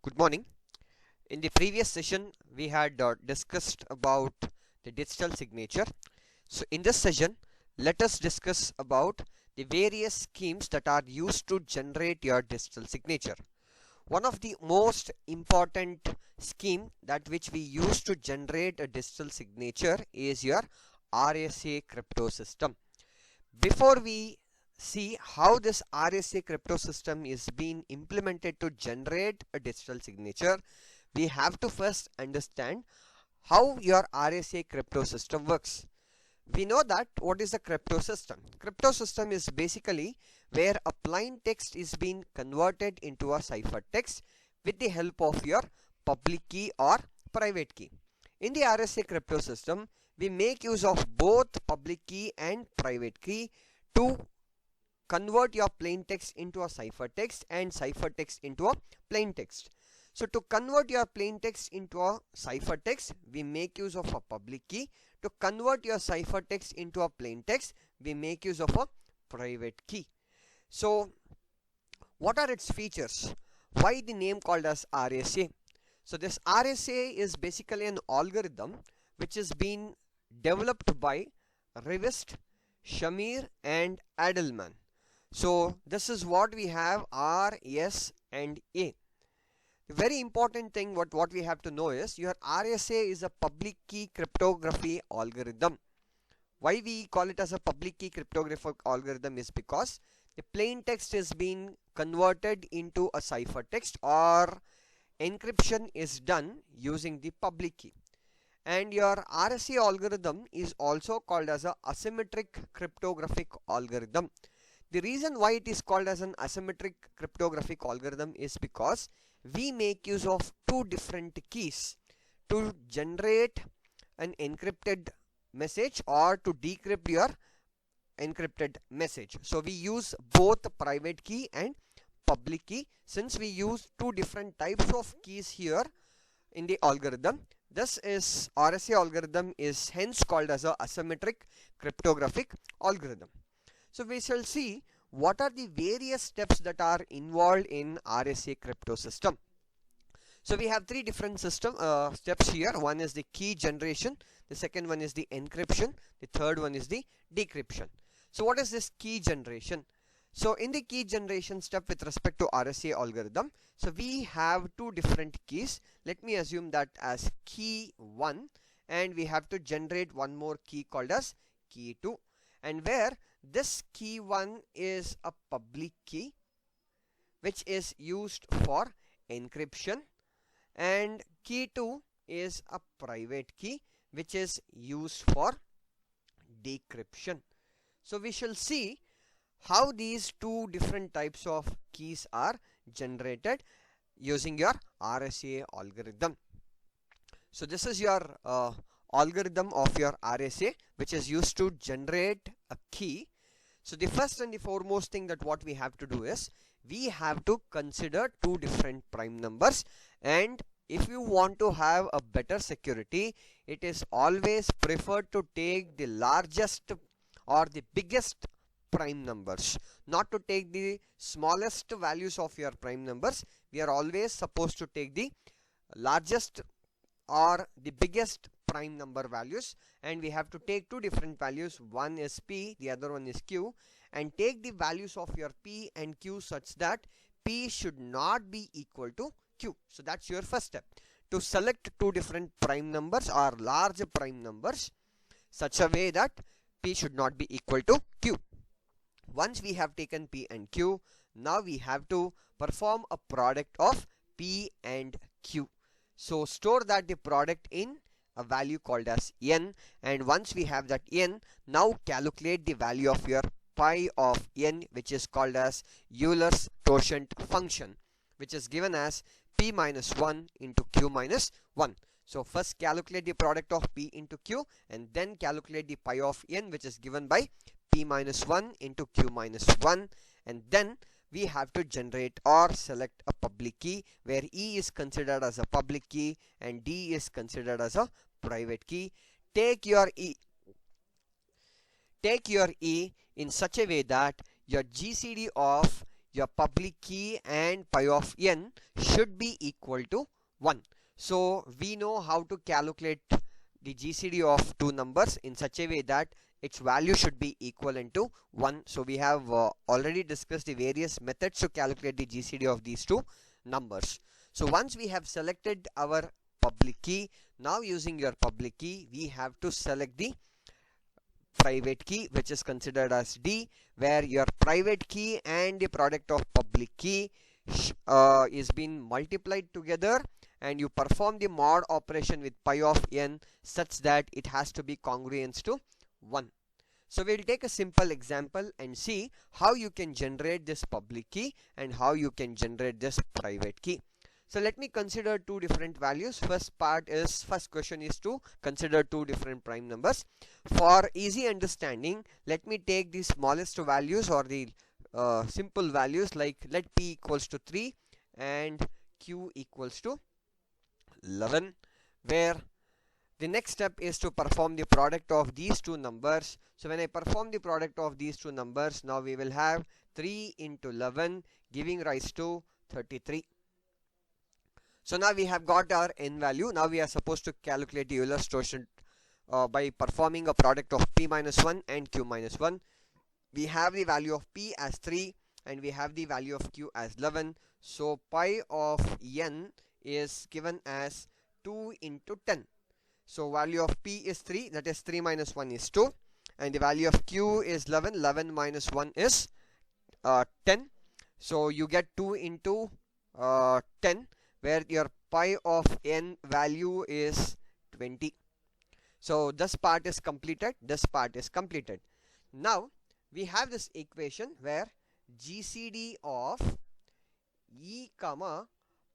Good morning. In the previous session, we had discussed about the digital signature. So, in this session, let us discuss about the various schemes that are used to generate your digital signature. One of the most important scheme that which we use to generate a digital signature is your RSA crypto system. Before we see how this RSA crypto system is being implemented to generate a digital signature, we have to first understand how your RSA crypto system works. We know that what is a crypto system? Crypto system is basically where a plain text is being converted into a ciphertext with the help of your public key or private key. In the RSA crypto system, we make use of both public key and private key to convert your plain text into a ciphertext and ciphertext into a plain text. So to convert your plain text into a ciphertext, we make use of a public key. To convert your ciphertext into a plain text, we make use of a private key. So what are its features? Why the name called as RSA? So this RSA is basically an algorithm which is being developed by Rivest, Shamir and Adelman. So this is what we have, R, S and A. The very important thing what we have to know is your RSA is a public key cryptography algorithm. Why we call it as a public key cryptography algorithm is because the plain text is being converted into a ciphertext or encryption is done using the public key. And your RSA algorithm is also called as a asymmetric cryptographic algorithm. The reason why it is called as an asymmetric cryptographic algorithm is because we make use of two different keys to generate an encrypted message or to decrypt your encrypted message. So we use both private key and public key. Since we use two different types of keys here in the algorithm, this is RSA algorithm is hence called as a asymmetric cryptographic algorithm. So we shall see what are the various steps that are involved in RSA crypto system. So we have three different steps here. One is the key generation, the second one is the encryption, the third one is the decryption. So what is this key generation? So in the key generation step with respect to RSA algorithm, so we have two different keys. Let me assume that as key 1 and we have to generate one more key called as key 2, and where this key 1 is a public key which is used for encryption and key 2 is a private key which is used for decryption. So we shall see how these two different types of keys are generated using your RSA algorithm. So this is your algorithm of your RSA which is used to generate a key. So the first and the foremost thing that what we have to do is we have to consider two different prime numbers, and if you want to have a better security, it is always preferred to take the largest or the biggest prime numbers, not to take the smallest values of your prime numbers. We are always supposed to take the largest or the biggest prime number values, and we have to take two different values. One is P, the other one is Q, and take the values of your P and Q such that P should not be equal to Q. So that's your first step, to select two different prime numbers or large prime numbers such a way that P should not be equal to Q. Once we have taken P and Q, now we have to perform a product of P and Q. So store that the product in a value called as n, and once we have that n, now calculate the value of your pi of n, which is called as Euler's Totient function, which is given as p minus 1 into q minus 1. So first calculate the product of p into q and then calculate the pi of n, which is given by p minus 1 into q minus 1, and then we have to generate or select a public key where E is considered as a public key and D is considered as a private key. Take your E in such a way that your GCD of your public key and pi of n should be equal to 1. So we know how to calculate the GCD of two numbers in such a way that its value should be equivalent to 1. So we have already discussed the various methods to calculate the GCD of these two numbers. So once we have selected our public key, now using your public key we have to select the private key, which is considered as D, where your private key and the product of public key is being multiplied together, and you perform the mod operation with pi of n such that it has to be congruent to 1. So we'll take a simple example and see how you can generate this public key and how you can generate this private key. So let me consider two different values. First question is to consider two different prime numbers. For easy understanding, let me take the smallest values or the simple values, like let p equals to 3 and q equals to 11, where the next step is to perform the product of these two numbers. So when I perform the product of these two numbers, now we will have 3 into 11 giving rise to 33. So now we have got our n value. Now we are supposed to calculate the Euler's Totient by performing a product of p minus 1 and q minus 1. We have the value of p as 3 and we have the value of q as 11. So pi of n is given as 2 into 10. So value of p is 3, that is 3 minus 1 is 2, and the value of q is 11. 11 minus 1 is 10. So you get 2 into 10, where your pi of n value is 20. So this part is completed, this part is completed. Now we have this equation where GCD of e comma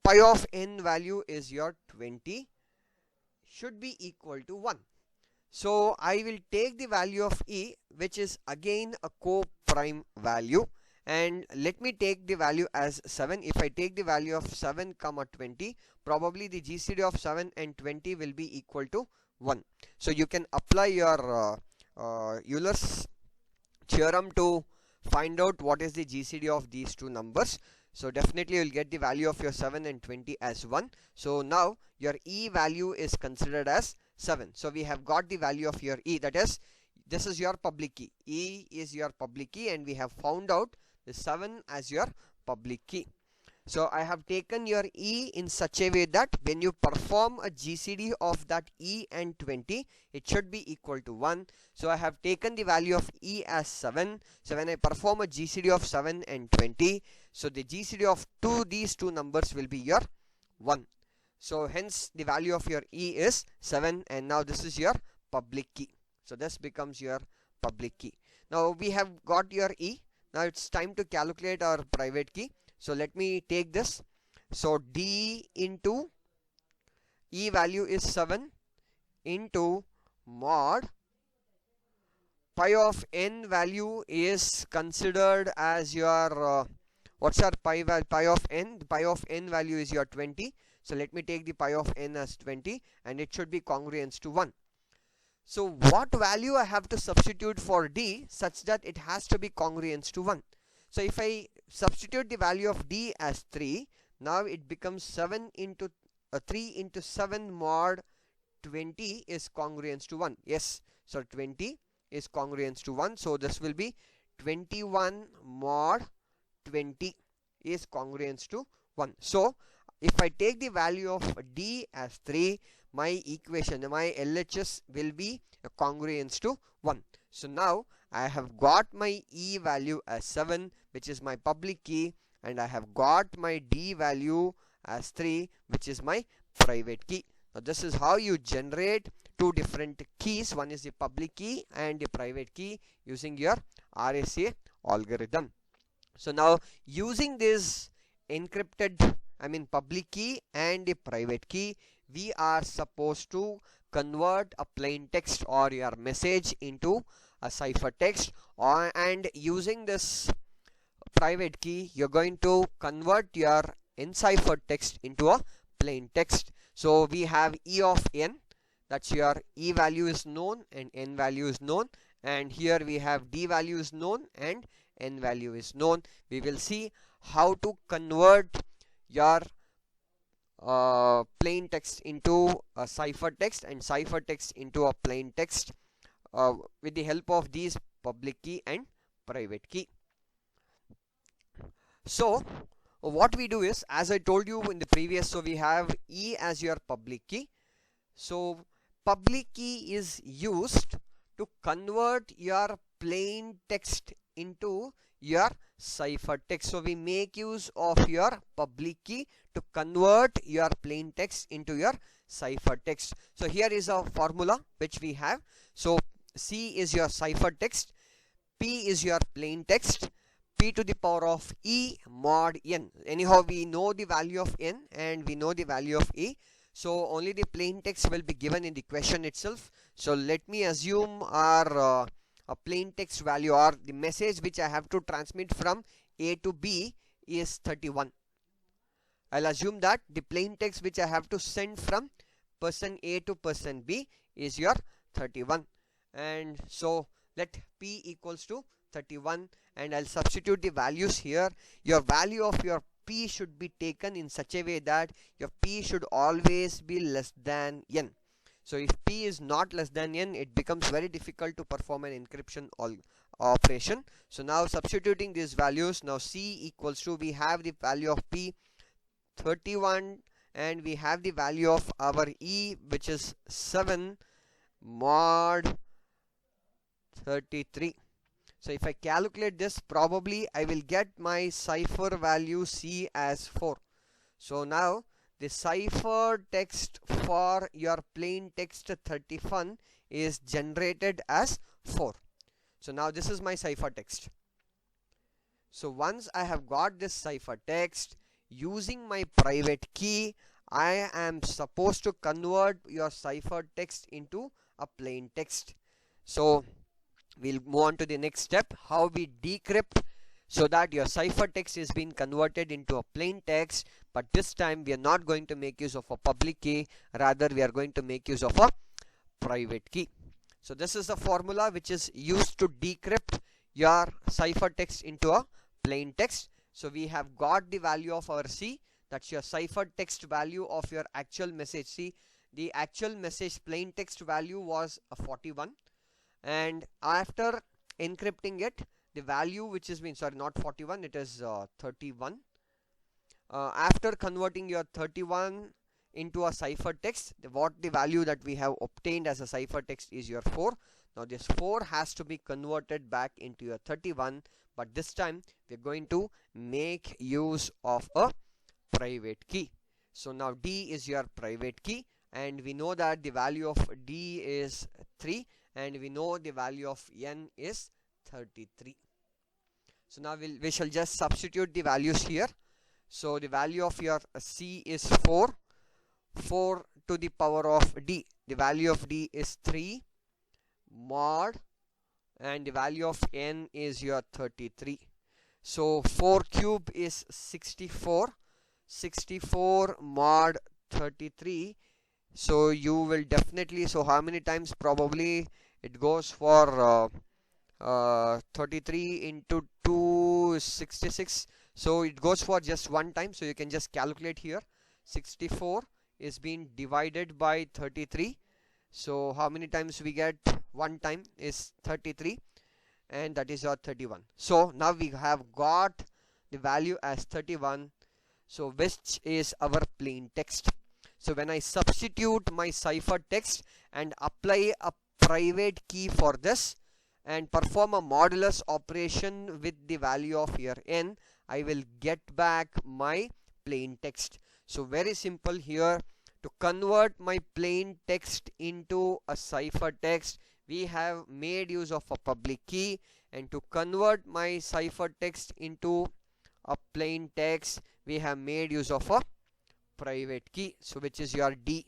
pi of n value is your 20 should be equal to 1. So I will take the value of e, which is again a co-prime value, and let me take the value as 7. If I take the value of 7 comma 20, probably the GCD of 7 and 20 will be equal to 1. So you can apply your Euler's theorem to find out what is the GCD of these two numbers. So definitely you will get the value of your 7 and 20 as 1. So now your e value is considered as 7. So we have got the value of your e, that is, this is your public key. E is your public key, and we have found out the 7 as your public key. So I have taken your e in such a way that when you perform a GCD of that e and 20, it should be equal to 1. So I have taken the value of e as 7. So when I perform a GCD of 7 and 20, so the GCD of these two numbers will be your 1. So hence the value of your e is 7, and now this is your public key. So this becomes your public key. Now we have got your e. Now it's time to calculate our private key. So let me take this. So d into e value is 7 into mod pi of n value is considered as your what's our pi of n? The pi of n value is your 20. So let me take the pi of n as 20, and it should be congruent to 1. So what value I have to substitute for d such that it has to be congruent to 1? So if I substitute the value of d as 3, now it becomes 7 into 3 into 7 mod 20 is congruent to 1. Yes, so 20 is congruent to 1. So this will be 21 mod 20 is congruent to 1. So if I take the value of d as 3, my equation, my LHS will be congruent to 1. So now I have got my e value as 7, which is my public key, and I have got my d value as 3, which is my private key. Now this is how you generate two different keys. One is the public key and the private key using your RSA algorithm. So now using this encrypted public key and the private key, we are supposed to convert a plain text or your message into a ciphertext, and using this private key you're going to convert your enciphered text into a plain text. So we have e of n, that's your e value is known and n value is known, and here we have d value is known and n value is known. We will see how to convert your plain text into a ciphertext and ciphertext into a plain text with the help of these public key and private key. So what we do is, as I told you in the previous, so we have E as your public key. So public key is used to convert your plain text into your ciphertext. So we make use of your public key to convert your plain text into your ciphertext. So here is a formula which we have. So C is your ciphertext, P is your plain text, P to the power of E mod n. Anyhow, we know the value of n and we know the value of E. So only the plain text will be given in the question itself. So let me assume our a plain text value, or the message which I have to transmit from A to B is 31. I'll assume that the plain text which I have to send from person A to person B is your 31. And so let P equals to 31, and I'll substitute the values here. Your value of your P should be taken in such a way that your P should always be less than n. So if P is not less than n, it becomes very difficult to perform an encryption operation. So now substituting these values, now C equals to, we have the value of P 31 and we have the value of our E which is 7 mod 33. So if I calculate this, probably I will get my cipher value C as 4. So now the cipher text for your plain text 31 is generated as 4. So now this is my cipher text. So once I have got this cipher text, using my private key, I am supposed to convert your cipher text into a plain text. So we'll move on to the next step, how we decrypt so that your ciphertext is being converted into a plain text, but this time we are not going to make use of a public key, rather we are going to make use of a private key. So this is the formula which is used to decrypt your ciphertext into a plain text. So we have got the value of our C, that's your ciphertext value of your actual message. See, the actual message plain text value was a 41, and after encrypting it, the value which is been, sorry, not 41, it is 31. After converting your 31 into a ciphertext, what the value that we have obtained as a ciphertext is your 4. Now this 4 has to be converted back into your 31, but this time we are going to make use of a private key. So now D is your private key, and we know that the value of D is 3, and we know the value of n is 33. So now we shall just substitute the values here. So the value of your C is 4 to the power of D, the value of D is 3 mod, and the value of n is your 33. So 4 cube is 64 mod 33. So you will definitely, so how many times, probably it goes for 33 into 2 is 66. So it goes for just one time. So you can just calculate here. 64 is being divided by 33. So how many times we get? One time is 33, and that is our 31. So now we have got the value as 31, so which is our plain text. So when I substitute my ciphertext and apply a private key for this and perform a modulus operation with the value of here n, I will get back my plain text. So very simple here. To convert my plain text into a ciphertext, we have made use of a public key, and to convert my ciphertext into a plain text, we have made use of a private key, so which is your D.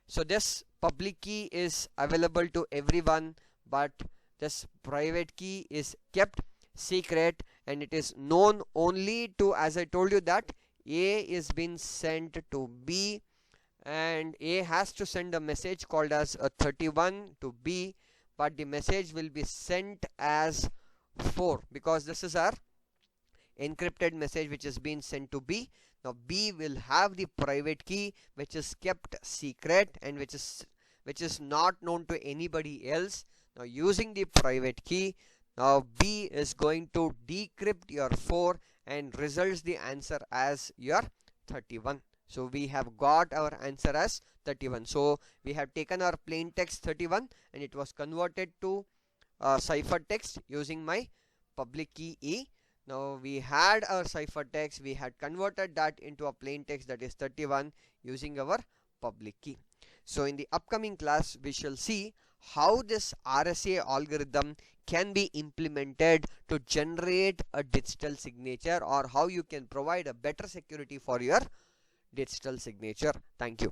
So this public key is available to everyone, but this private key is kept secret, and it is known only to, as I told you, that A is being sent to B, and A has to send a message called as a 31 to B, but the message will be sent as 4, because this is our encrypted message which is being sent to B. Now B will have the private key which is kept secret and which is not known to anybody else. Now using the private key, now B is going to decrypt your 4 and results the answer as your 31. So we have got our answer as 31. So we have taken our plain text 31 and it was converted to ciphertext using my public key E. Now we had our ciphertext, we had converted that into a plain text, that is 31, using our public key. So in the upcoming class we shall see how this RSA algorithm can be implemented to generate a digital signature, or how you can provide a better security for your digital signature. Thank you.